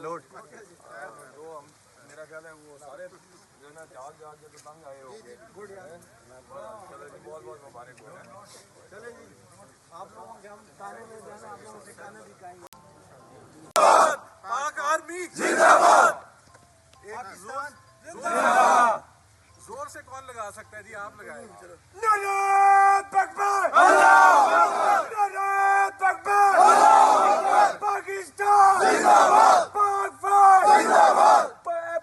لوٹ تو ہم میرا خیال ہے وہ سارے جو ہے نا جاگ کے تو تنگ آئے ہو گے. چلو جی بہت بہت مبارک ہو رہا ہے. چلے جی آپ لوگوں کے ہم کھانے میں جانا آپ لوگوں سے کھانا بھی کھائیں گے. پاک آرمی زندہ باد. ایک زور سے کون لگا سکتا ہے جی؟ آپ لگائیں. نعرہ تکبیر! اللہ اکبر! نعرہ تکبیر! اللہ اکبر! پاکستان زندہ باد! پاک فوج زندہ باد!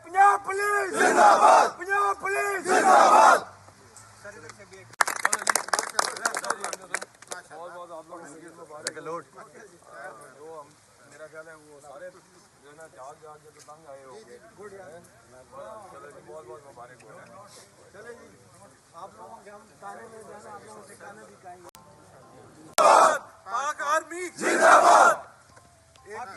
پنجاب پولیس زندہ باد! پنجاب پولیس زندہ باد! بہت بہت آپ لوگوں کی مبارک لوٹ تو ہم میرا خیال ہے وہ سارے جو ہے نا جاگ کے تو تنگ آئے ہو گے. چلو جی بہت بہت مبارک ہو رہا ہے. چلے جی آپ لوگوں کے ہم کھانے میں جانا آپ لوگوں سے کھانا بھی کھائیں گے. پاک آرمی زندہ باد. ایک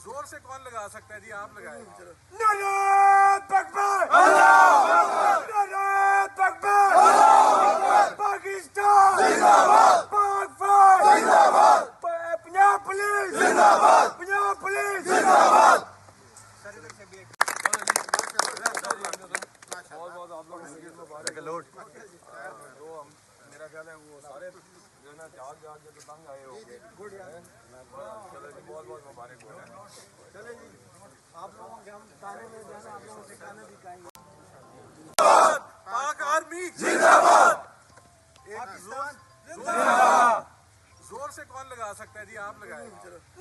زور سے کون لگا سکتا ہے جی؟ آپ لگائیں. نعرہ تکبیر! اللہ اکبر! نعرہ تکبیر! اللہ اکبر! پاکستان زندہ باد! پاک فوج زندہ باد! پنجاب پولیس زندہ باد! پنجاب پولیس زندہ باد! بہت بہت آپ لوگوں کی مبارک لوٹ تو ہم میرا خیال ہے وہ سارے جو ہے نا جاگ کے تو تنگ آئے ہو گے. چلو جی بہت بہت مبارک ہو رہا ہے. چلے جی آپ لوگوں کے ہم کھانے میں جانا آپ لوگوں سے کھانا بھی کھائیں گے. پاک آرمی زندہ باد. ایک زور سے کون لگا سکتا ہے جی؟ آپ لگائیں.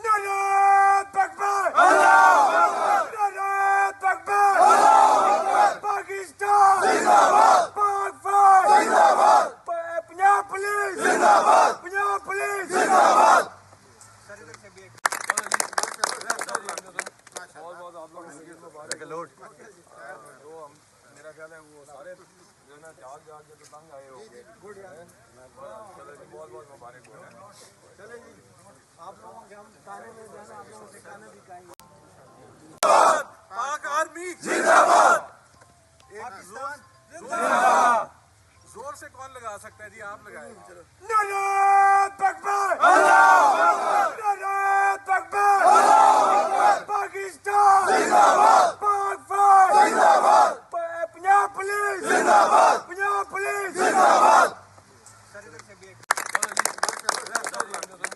نعرہ تکبیر! اللہ اکبر! نعرہ تکبیر! اللہ اکبر! پاکستان زندہ باد! پاک فوج زندہ باد! پنجاب پولیس زندہ باد! پنجاب پولیس زندہ باد! بہت بہت آپ لوگوں کی مبارک لوٹ تو ہم میرا خیال ہے وہ سارے جو ہے نا جاگ کے تو تنگ آئے ہو گے. چلو جی بہت بہت مبارک ہو رہا ہے. چلے جی آپ لوگوں کے ہم کھانے میں جانا آپ لوگوں سے کھانا بھی کھائیں گے. پاک آرمی زندہ باد. ایک زور سے کون لگا سکتا ہے جی؟ آپ لگائیں. نعرہ تکبیر! اللہ اکبر! نعرہ